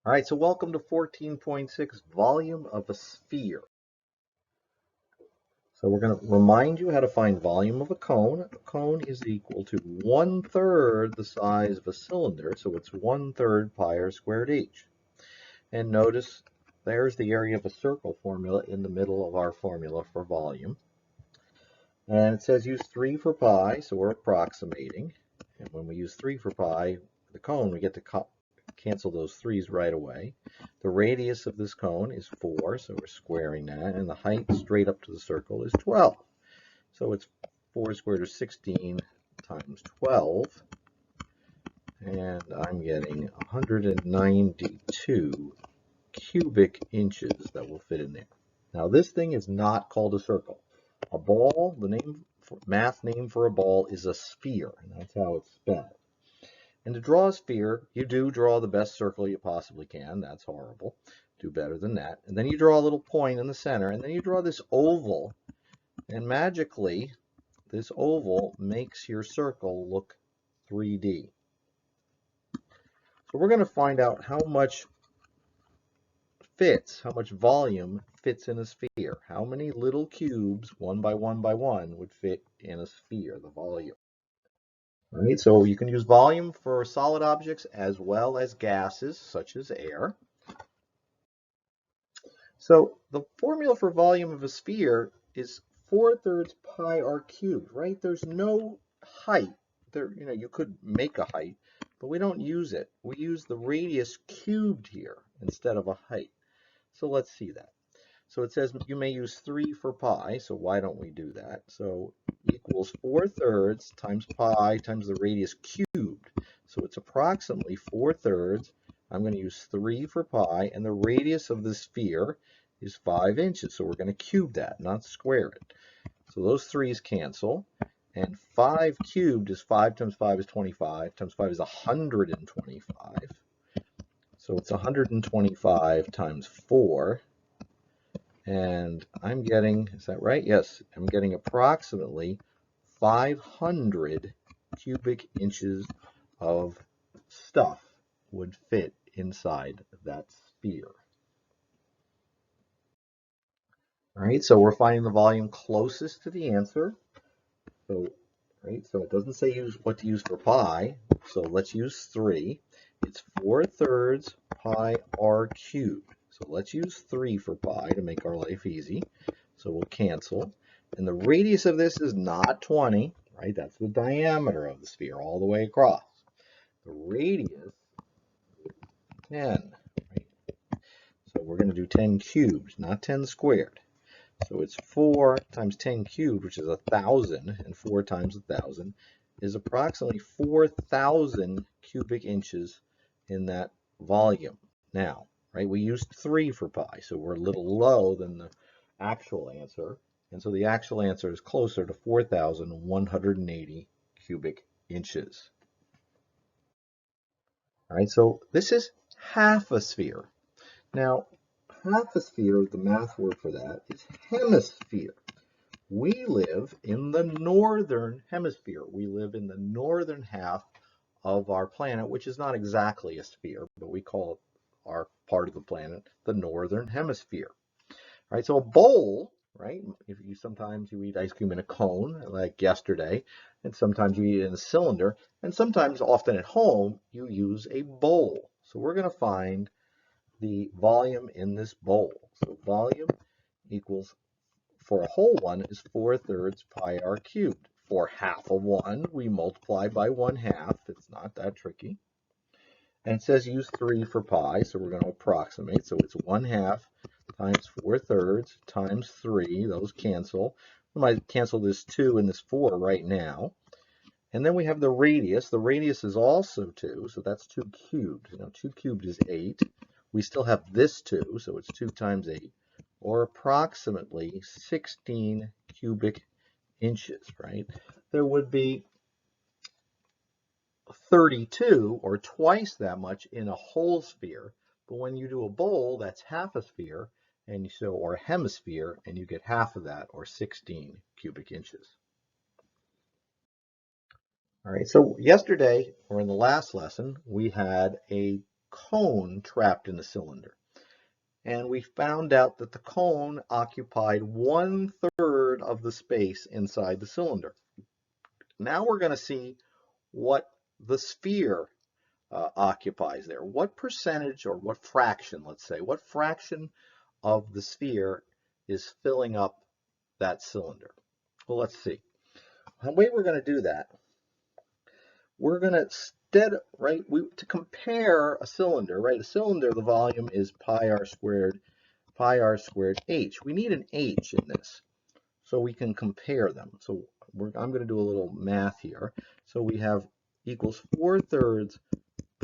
All right, so welcome to 14.6, volume of a sphere. So we're going to remind you how to find volume of a cone. A cone is equal to 1/3 the size of a cylinder, so it's 1/3 pi r squared h. And notice there's the area of a circle formula in the middle of our formula for volume. And it says use 3 for pi, so we're approximating. And when we use 3 for pi, the cone, we get to cancel those 3's right away. The radius of this cone is 4, so we're squaring that, and the height straight up to the circle is 12. So it's 4 squared or 16 times 12, and I'm getting 192 cubic inches that will fit in there. Now this thing is not called a circle. A ball, the math name for a ball is a sphere, and that's how it's spelled. And to draw a sphere, you do draw the best circle you possibly can. That's horrible. Do better than that. And then you draw a little point in the center, and then you draw this oval, and magically, this oval makes your circle look 3D. So we're going to find out how much volume fits in a sphere. How many little cubes, one by one by one, would fit in a sphere, the volume. All right, so you can use volume for solid objects as well as gases, such as air. So the formula for volume of a sphere is 4/3 pi r cubed, right? There's no height. You could make a height, but we don't use it. We use the radius cubed here instead of a height. So let's see that. So it says you may use 3 for pi, so why don't we do that? So equals 4/3 times pi times the radius cubed. So it's approximately 4/3. I'm going to use 3 for pi, and the radius of the sphere is 5 inches. So we're going to cube that, not square it. So those 3's cancel, and 5 cubed is 5 times 5 is 25, times 5 is 125. So it's 125 times 4. And I'm getting, is that right? Yes, I'm getting approximately 500 cubic inches of stuff would fit inside that sphere. All right, so we're finding the volume closest to the answer. So, so it doesn't say what to use for pi, so let's use 3. It's 4/3 pi r cubed. So let's use 3 for pi to make our life easy. So we'll cancel. And the radius of this is not 20, right? That's the diameter of the sphere all the way across. The radius is 10, right? So we're going to do 10 cubed, not 10 squared. So it's 4 times 10 cubed, which is 1,000, and 4 times 1,000 is approximately 4,000 cubic inches in that volume. Now, right, we used 3 for pi, so we're a little low than the actual answer. And so the actual answer is closer to 4,180 cubic inches. All right, so this is half a sphere. Now, half a sphere, the math word for that is hemisphere. We live in the northern hemisphere. We live in the northern half of our planet, which is not exactly a sphere, but we call it our part of the planet the northern hemisphere. All right, so a bowl, right? If you sometimes you eat ice cream in a cone, like yesterday, and sometimes you eat it in a cylinder, and sometimes, often at home, you use a bowl. So we're going to find the volume in this bowl. So volume equals, for a whole one, is 4/3 pi r cubed. For half of one, we multiply by 1/2. It's not that tricky. And it says use 3 for pi, so we're going to approximate. So it's 1/2 times 4/3 times 3. Those cancel. We might cancel this 2 and this 4 right now. And then we have the radius. The radius is also 2, so that's 2 cubed. Now 2 cubed is 8. We still have this 2, so it's 2 times 8, or approximately 16 cubic inches, right? There would be 32, or twice that much, in a whole sphere. But when you do a bowl, that's half a sphere, and or a hemisphere, and you get half of that, or 16 cubic inches. All right, so yesterday, or in the last lesson, we had a cone trapped in the cylinder. And we found out that the cone occupied 1/3 of the space inside the cylinder. Now we're going to see what the sphere occupies there. What percentage or what fraction, let's say, what fraction of the sphere is filling up that cylinder? Well, let's see. The way we're going to do that, we're going to to compare a cylinder, right? A cylinder, the volume is pi r squared h. We need an h in this so we can compare them. So I'm going to do a little math here. So we have equals 4/3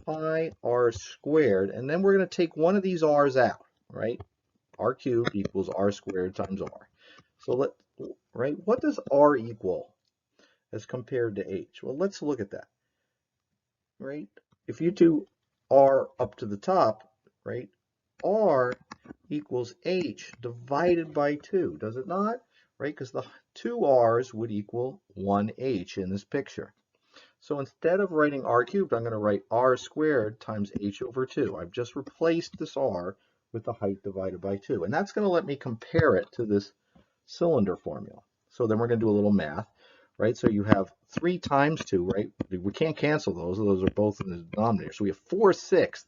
pi r squared, and then we're going to take one of these r's out, right? R cubed equals r squared times r. So what does r equal as compared to h? Well, let's look at that, right? If you do r up to the top, right, r equals h divided by 2, does it not? Right, because the 2 r's would equal 1 h in this picture. So instead of writing r cubed, I'm going to write r squared times h over 2. I've just replaced this r with the height divided by 2. And that's going to let me compare it to this cylinder formula. So then we're going to do a little math, right? So you have 3 times 2, right? We can't cancel those. Those are both in the denominator. So we have 4/6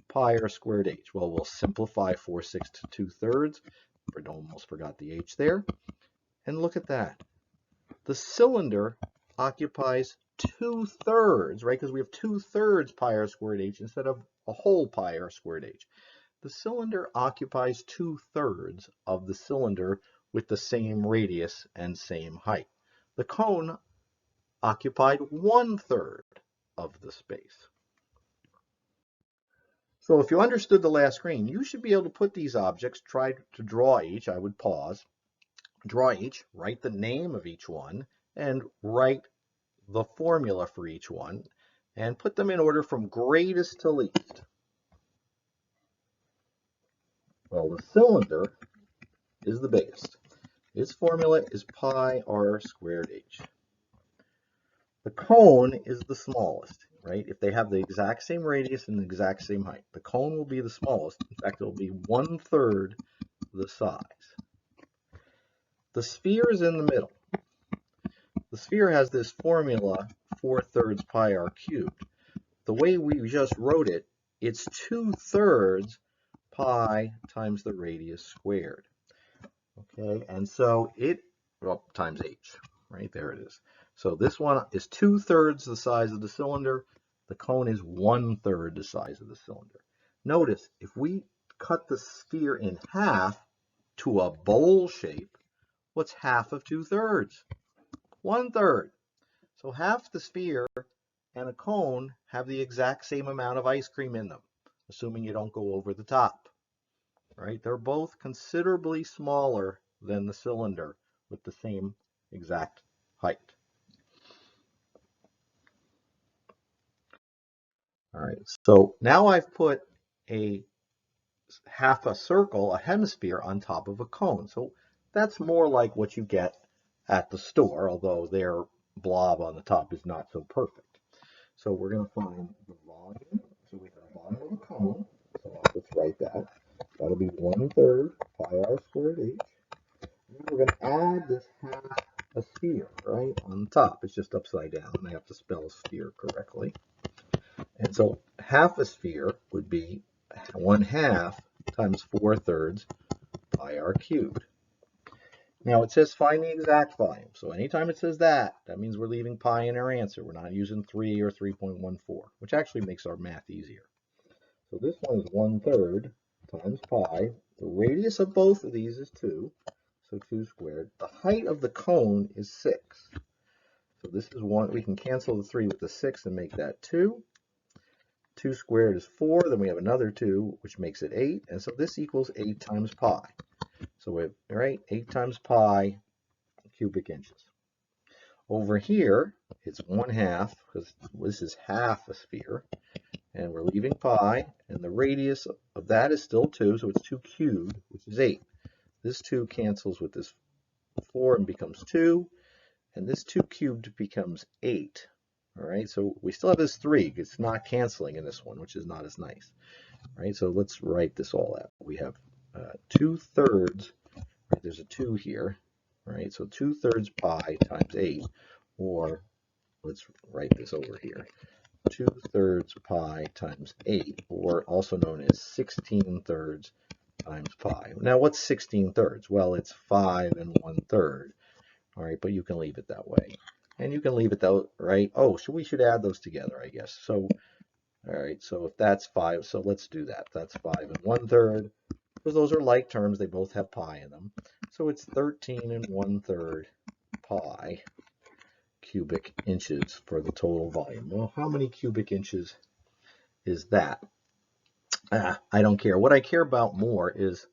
pi r squared h. Well, we'll simplify 4/6 to 2/3. I almost forgot the h there. And look at that. The cylinder occupies 2/3, right? Because we have 2/3 pi r squared h instead of a whole pi r squared h. The cylinder occupies 2/3 of the cylinder with the same radius and same height. The cone occupied 1/3 of the space. So if you understood the last screen, you should be able to put these objects, try to draw each. I would pause, draw each, write the name of each one, and write the formula for each one, and put them in order from greatest to least. Well, the cylinder is the biggest. Its formula is pi r squared h. The cone is the smallest, right? If they have the exact same radius and the exact same height, the cone will be the smallest. In fact, it will be 1/3 the size. The sphere is in the middle. The sphere has this formula 4/3 pi r cubed. The way we just wrote it, it's 2/3 pi times the radius squared. Okay, and so times h, right? There it is. So this one is 2/3 the size of the cylinder. The cone is 1/3 the size of the cylinder. Notice, if we cut the sphere in half to a bowl shape, what's half of 2/3? 1/3. So half the sphere and a cone have the exact same amount of ice cream in them, assuming you don't go over the top. Right? They're both considerably smaller than the cylinder with the same exact height. All right, so now I've put half a circle, a hemisphere, on top of a cone. So that's more like what you get at the store, although their blob on the top is not so perfect. So we're going to find the volume. So we have the volume of a cone. So let's write that. That'll be 1/3 pi r squared h. And we're going to add this half a sphere, right, on top. It's just upside down. I have to spell sphere correctly. And so half a sphere would be 1/2 times 4/3 pi r cubed. Now it says find the exact volume. So anytime it says that means we're leaving pi in our answer. We're not using 3 or 3.14, which actually makes our math easier. So this one is 1/3 times pi. The radius of both of these is 2, so 2 squared. The height of the cone is 6. So this is 1. We can cancel the 3 with the 6 and make that 2. 2 squared is 4. Then we have another 2, which makes it 8. And so this equals 8 times pi. So we have, right, 8 times pi cubic inches. Over here, it's 1/2, because this is half a sphere. And we're leaving pi, and the radius of that is still 2, so it's 2 cubed, which is 8. This 2 cancels with this 4 and becomes 2, and this 2 cubed becomes 8. All right, so we still have this 3. It's not canceling in this one, which is not as nice. All right, so let's write this all out. We have 2/3, right? There's a 2 here, right? So 2/3 pi times 8, or let's write this over here. 2/3 pi times 8, or also known as 16/3 times pi. Now, what's 16/3? Well, it's 5 1/3. All right, but you can leave it that way. And you can leave it that, right? Oh, so we should add those together, I guess. So, all right, so if that's 5, so let's do that. That's 5 1/3, because those are like terms. They both have pi in them. So it's 13 1/3 pi cubic inches for the total volume. Well, how many cubic inches is that? I don't care. What I care about more is,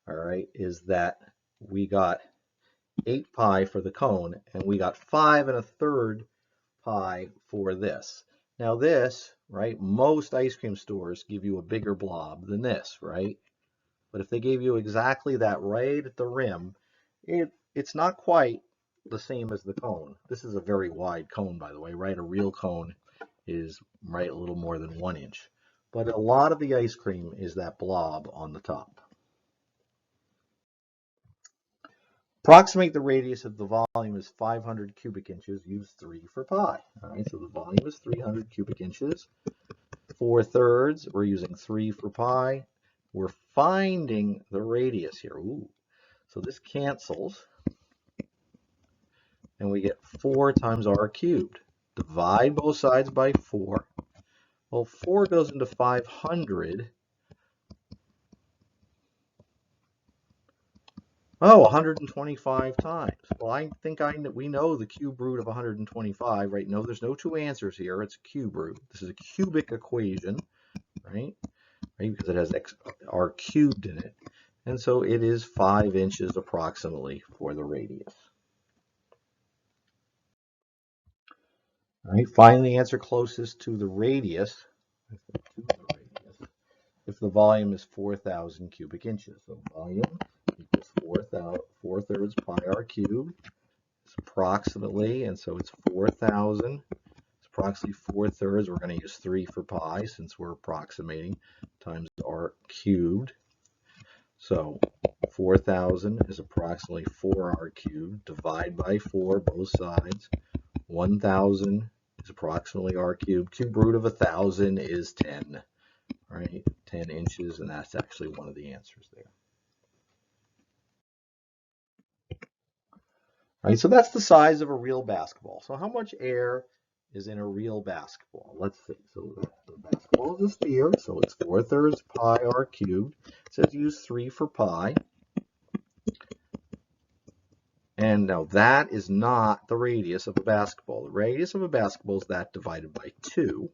all right, is that we got 8 pi for the cone, and we got 5 1/3 pi for this. Now this, right, most ice cream stores give you a bigger blob than this, right? But if they gave you exactly that right at the rim, it's not quite the same as the cone. This is a very wide cone, by the way, right? A real cone is, right, a little more than 1 inch. But a lot of the ice cream is that blob on the top. Approximate the radius of the volume is 500 cubic inches. Use 3 for pi. All right, so the volume is 300 cubic inches. 4/3, we're using 3 for pi. We're finding the radius here. Ooh. So this cancels, and we get 4 times r cubed. Divide both sides by 4. Well, 4 goes into 500. Oh, 125 times. Well, I think we know the cube root of 125, right? No, there's no two answers here. It's a cube root. This is a cubic equation, right? Because it has r cubed in it. And so it is 5 inches approximately for the radius. All right, find the answer closest to the radius. If the volume is 4,000 cubic inches. So volume equals 4/3 pi r cubed. It's approximately, and so it's 4,000. It's approximately 4/3. We're going to use 3 for pi since we're approximating, times r cubed. So 4,000 is approximately 4r cubed. Divide by 4 both sides. 1,000 is approximately r cubed. Cube root of 1,000 is 10. Right, 10 inches, and that's actually one of the answers there. All right, so that's the size of a real basketball. So how much air is in a real basketball? Let's see. So the basketball is a sphere, so it's 4/3 pi r cubed. It says use 3 for pi. And now that is not the radius of a basketball. The radius of a basketball is that divided by 2.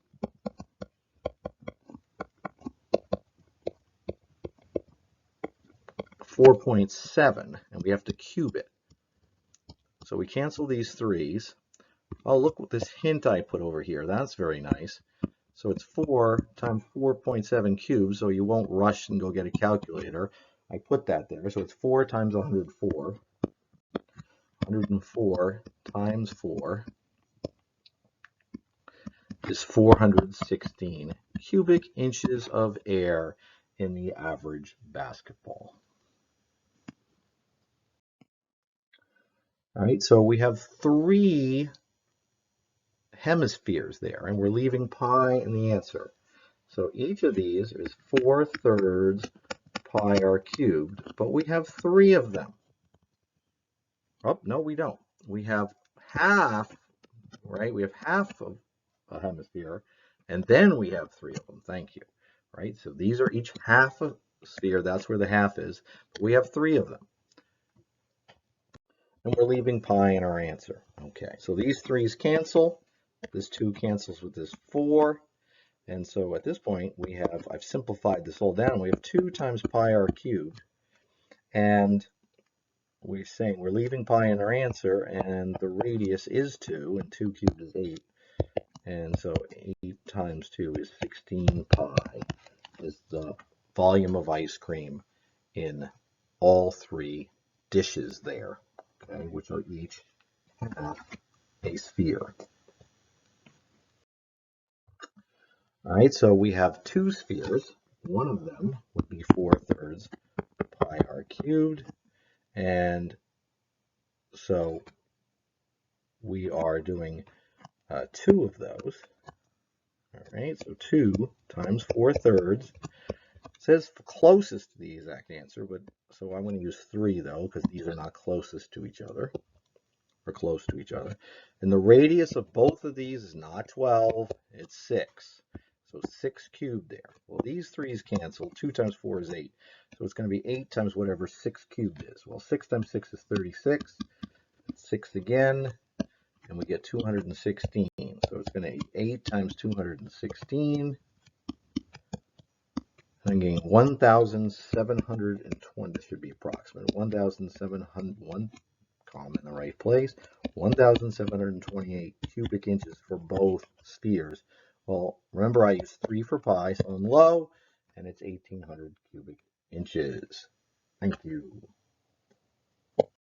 .7, and we have to cube it. So we cancel these 3's. Oh, look what this hint I put over here. That's very nice. So it's 4 times 4.7 cubed, so you won't rush and go get a calculator. I put that there. So it's 4 times 104. 104 times 4 is 416 cubic inches of air in the average basketball. All right, so we have 3 hemispheres there, and we're leaving pi in the answer. So each of these is 4/3 pi r cubed, but we have 3 of them. Oh, no, we don't. We have half, right? We have half of a hemisphere, and then we have 3 of them. Thank you. Right? So these are each half a sphere. That's where the half is. But we have 3 of them. And we're leaving pi in our answer. Okay, so these 3's cancel. This 2 cancels with this 4. And so at this point, we have, I've simplified this all down. We have 2 times pi r cubed. And we're saying we're leaving pi in our answer, and the radius is 2, and 2 cubed is 8. And so 8 times 2 is 16 pi is the volume of ice cream in all 3 dishes there, okay, which are each half a sphere. All right, so we have two spheres. One of them would be 4/3 pi r cubed, and so we are doing two of those. All right, so 2 times 4/3. It says closest to the exact answer, but so I'm going to use 3 though, because these are not closest to each other, or close to each other. And the radius of both of these is not 12, it's 6. So 6 cubed there. Well, these 3's cancel. 2 times 4 is 8. So it's going to be 8 times whatever 6 cubed is. Well, 6 times 6 is 36. 6 again, and we get 216. So it's going to be 8 times 216. I'm getting 1,720. This should be approximate. 1,701, comma in the right place. 1,728 cubic inches for both spheres. Well, remember I used 3 for pi, so I'm low, and it's 1,800 cubic inches. Thank you.